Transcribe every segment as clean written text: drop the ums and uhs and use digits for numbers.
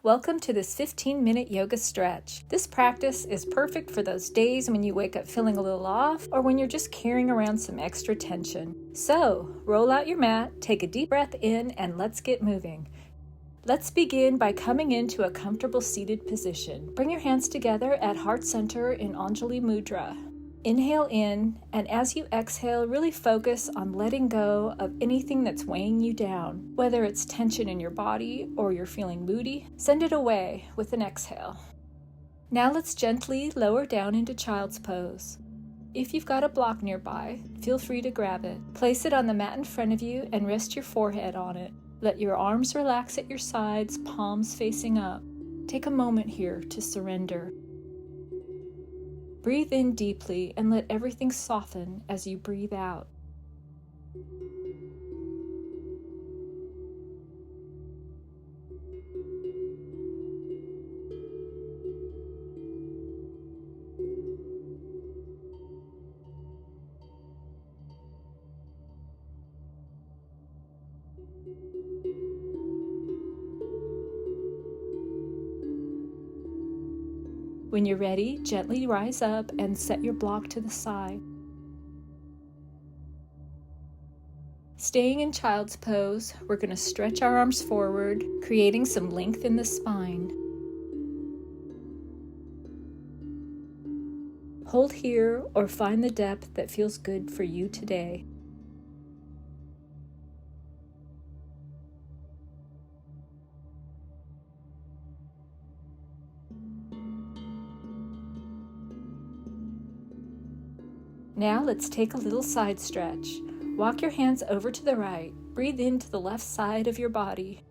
Welcome to this 15-minute yoga stretch. This practice is perfect for those days when you wake up feeling a little off or when you're just carrying around some extra tension. So, roll out your mat, take a deep breath in, and let's get moving. Let's begin by coming into a comfortable seated position. Bring your hands together at heart center in Anjali Mudra. Inhale in, and as you exhale, really focus on letting go of anything that's weighing you down. Whether it's tension in your body or you're feeling moody, send it away with an exhale. Now let's gently lower down into child's pose. If you've got a block nearby, feel free to grab it. Place it on the mat in front of you and rest your forehead on it. Let your arms relax at your sides, palms facing up. Take a moment here to surrender. Breathe in deeply and let everything soften as you breathe out. When you're ready, gently rise up and set your block to the side. Staying in child's pose, we're going to stretch our arms forward, creating some length in the spine. Hold here or find the depth that feels good for you today. Now let's take a little side stretch. Walk your hands over to the right. Breathe into the left side of your body.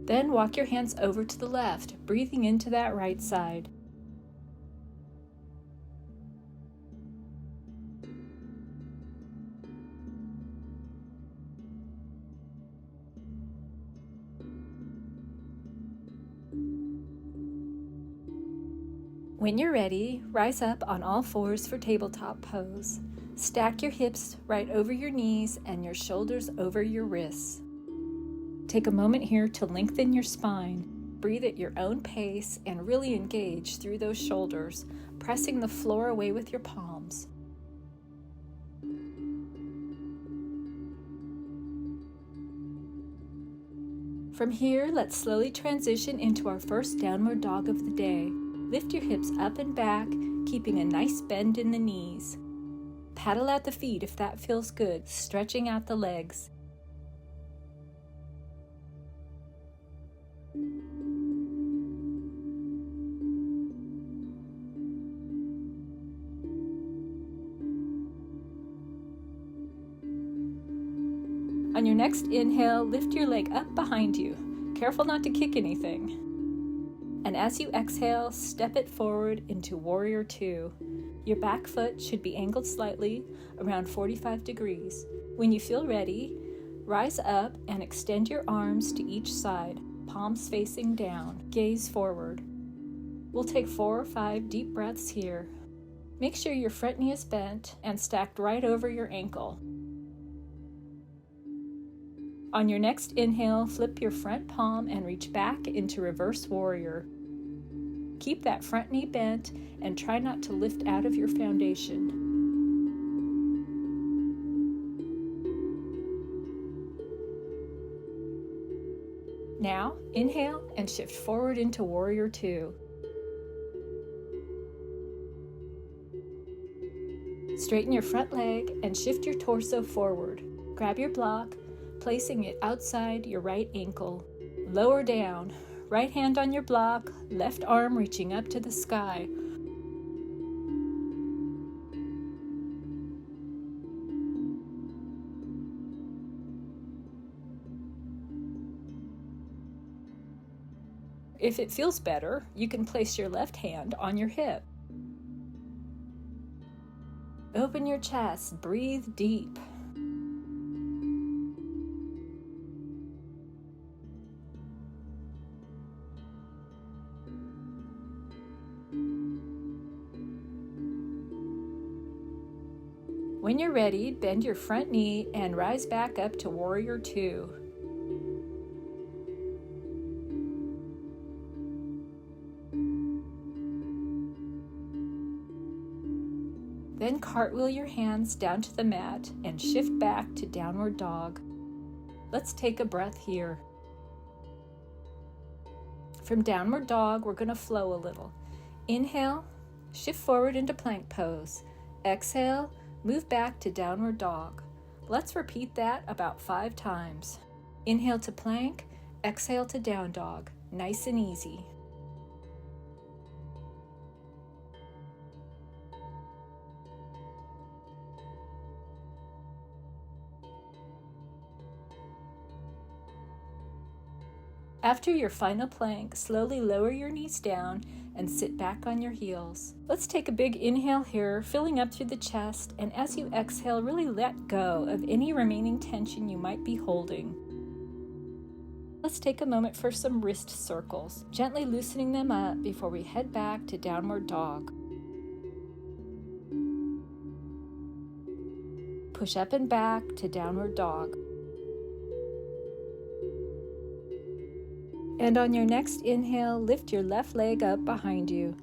Then walk your hands over to the left, breathing into that right side. When you're ready, rise up on all fours for tabletop pose. Stack your hips right over your knees and your shoulders over your wrists. Take a moment here to lengthen your spine. Breathe at your own pace and really engage through those shoulders, pressing the floor away with your palms. From here, let's slowly transition into our first downward dog of the day. Lift your hips up and back, keeping a nice bend in the knees. Paddle out the feet if that feels good, stretching out the legs. On your next inhale, lift your leg up behind you. Careful not to kick anything. And as you exhale, step it forward into Warrior Two. Your back foot should be angled slightly, around 45 degrees. When you feel ready, rise up and extend your arms to each side, palms facing down, gaze forward. We'll take 4 or 5 deep breaths here. Make sure your front knee is bent and stacked right over your ankle. On your next inhale, flip your front palm and reach back into Reverse Warrior. Keep that front knee bent and try not to lift out of your foundation. Now, inhale and shift forward into Warrior Two. Straighten your front leg and shift your torso forward. Grab your block, placing it outside your right ankle. Lower down, right hand on your block, left arm reaching up to the sky. If it feels better, you can place your left hand on your hip. Open your chest, breathe deep. When you're ready, bend your front knee and rise back up to Warrior Two. Then cartwheel your hands down to the mat and shift back to Downward Dog. Let's take a breath here. From Downward Dog, we're going to flow a little. Inhale, shift forward into plank pose. Exhale, move back to Downward Dog. Let's repeat that about 5 times. Inhale to plank, exhale to down dog. Nice and easy. After your final plank, slowly lower your knees down and sit back on your heels. Let's take a big inhale here, filling up through the chest, and as you exhale, really let go of any remaining tension you might be holding. Let's take a moment for some wrist circles, gently loosening them up before we head back to Downward Dog. Push up and back to Downward Dog. And on your next inhale, lift your left leg up behind you.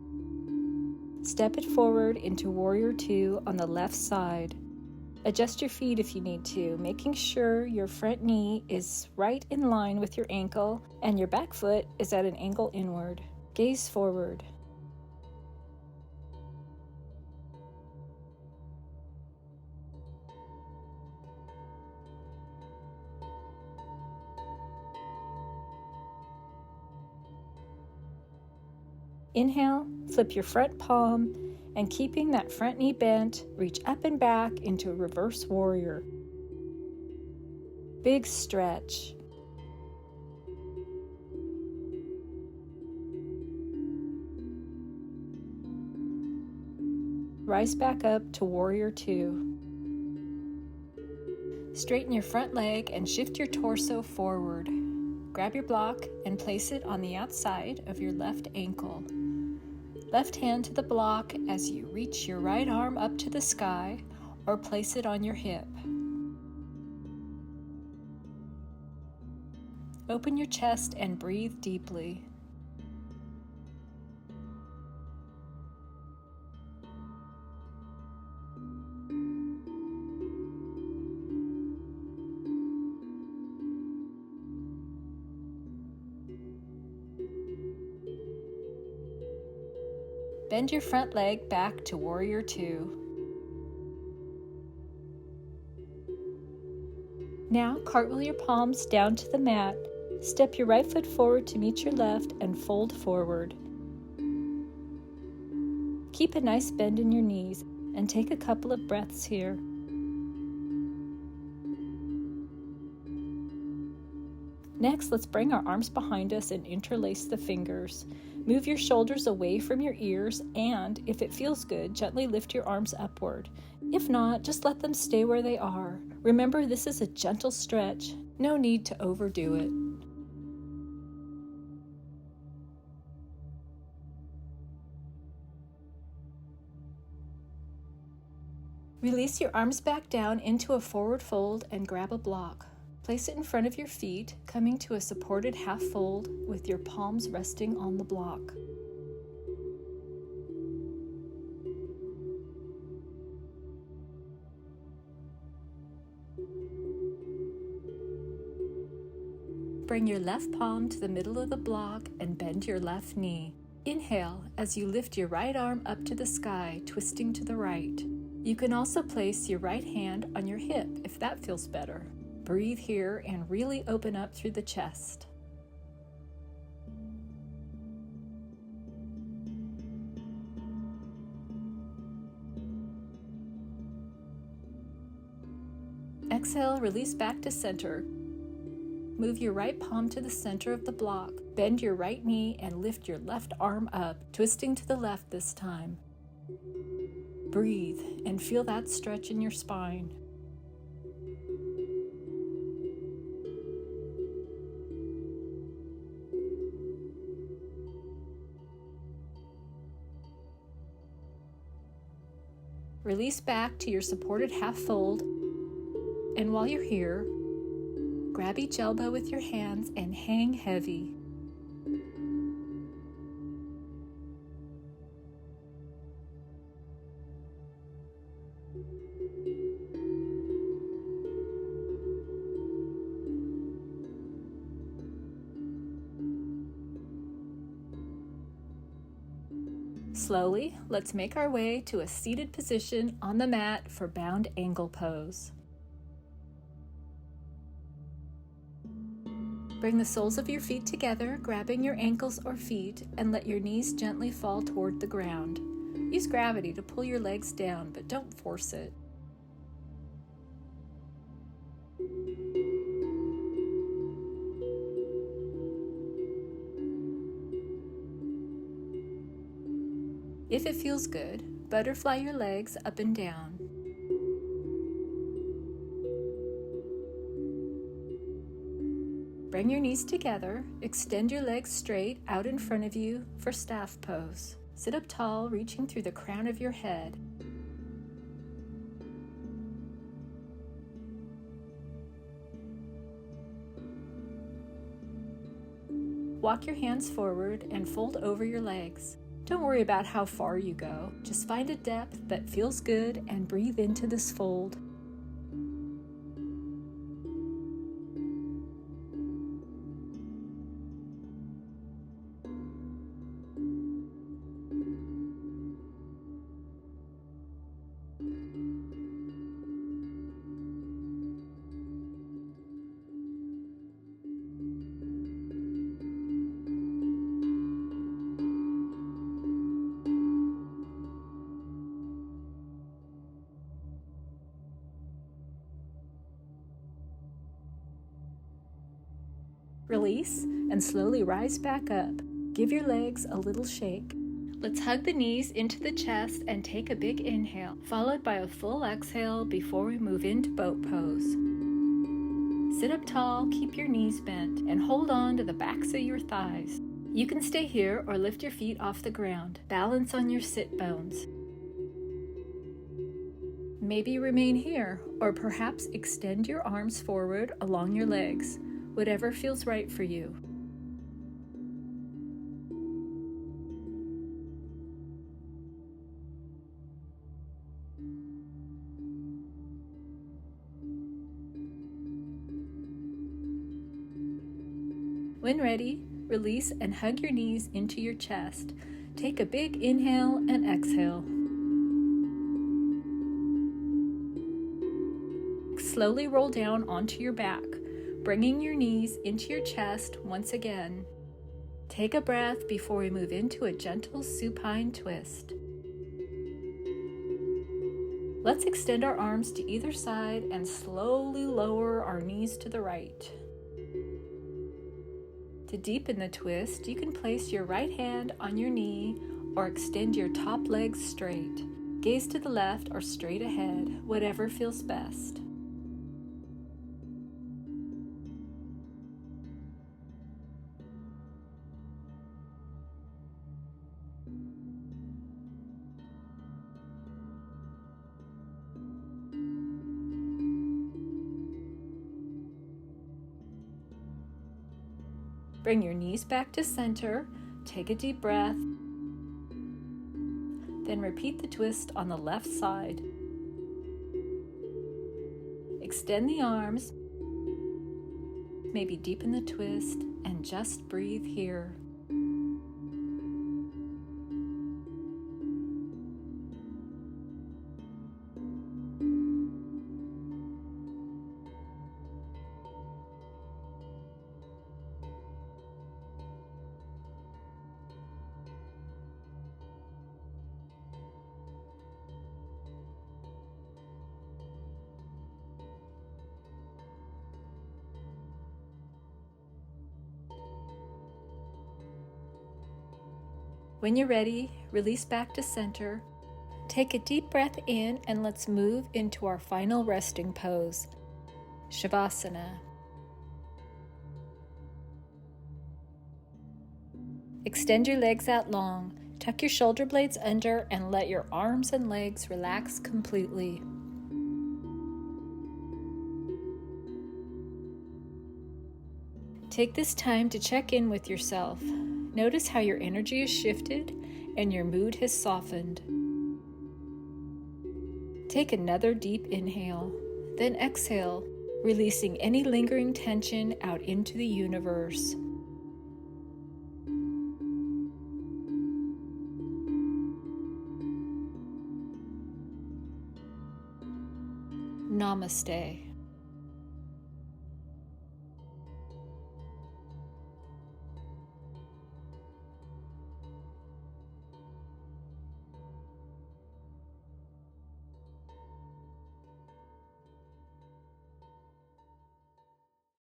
Step it forward into Warrior Two on the left side. Adjust your feet if you need to, making sure your front knee is right in line with your ankle and your back foot is at an angle inward. Gaze forward. Inhale, flip your front palm, and keeping that front knee bent, reach up and back into a reverse warrior. Big stretch. Rise back up to Warrior Two. Straighten your front leg and shift your torso forward. Grab your block and place it on the outside of your left ankle. Left hand to the block as you reach your right arm up to the sky or place it on your hip. Open your chest and breathe deeply. Bend your front leg back to Warrior Two. Now cartwheel your palms down to the mat. Step your right foot forward to meet your left and fold forward. Keep a nice bend in your knees and take a couple of breaths here. Next, let's bring our arms behind us and interlace the fingers. Move your shoulders away from your ears and, if it feels good, gently lift your arms upward. If not, just let them stay where they are. Remember, this is a gentle stretch. No need to overdo it. Release your arms back down into a forward fold and grab a block. Place it in front of your feet, coming to a supported half fold with your palms resting on the block. Bring your left palm to the middle of the block and bend your left knee. Inhale as you lift your right arm up to the sky, twisting to the right. You can also place your right hand on your hip if that feels better. Breathe here and really open up through the chest. Exhale, release back to center. Move your right palm to the center of the block. Bend your right knee and lift your left arm up, twisting to the left this time. Breathe and feel that stretch in your spine. Release back to your supported half fold, and while you're here, grab each elbow with your hands and hang heavy. Slowly, let's make our way to a seated position on the mat for bound angle pose. Bring the soles of your feet together, grabbing your ankles or feet, and let your knees gently fall toward the ground. Use gravity to pull your legs down, but don't force it. If it feels good, butterfly your legs up and down. Bring your knees together, extend your legs straight out in front of you for staff pose. Sit up tall, reaching through the crown of your head. Walk your hands forward and fold over your legs. Don't worry about how far you go. Just find a depth that feels good and breathe into this fold. Release and slowly rise back up. Give your legs a little shake. Let's hug the knees into the chest and take a big inhale, followed by a full exhale before we move into boat pose. Sit up tall, keep your knees bent, and hold on to the backs of your thighs. You can stay here or lift your feet off the ground. Balance on your sit bones. Maybe remain here, or perhaps extend your arms forward along your legs. Whatever feels right for you. When ready, release and hug your knees into your chest. Take a big inhale and exhale. Slowly roll down onto your back, bringing your knees into your chest once again. Take a breath before we move into a gentle supine twist. Let's extend our arms to either side and slowly lower our knees to the right. To deepen the twist, you can place your right hand on your knee or extend your top leg straight. Gaze to the left or straight ahead, whatever feels best. Bring your knees back to center, take a deep breath, then repeat the twist on the left side. Extend the arms, maybe deepen the twist, and just breathe here. When you're ready, release back to center. Take a deep breath in and let's move into our final resting pose, Shavasana. Extend your legs out long, Tuck your shoulder blades under and let your arms and legs relax completely. Take this time to check in with yourself. Notice how your energy has shifted and your mood has softened. Take another deep inhale, then exhale, releasing any lingering tension out into the universe. Namaste.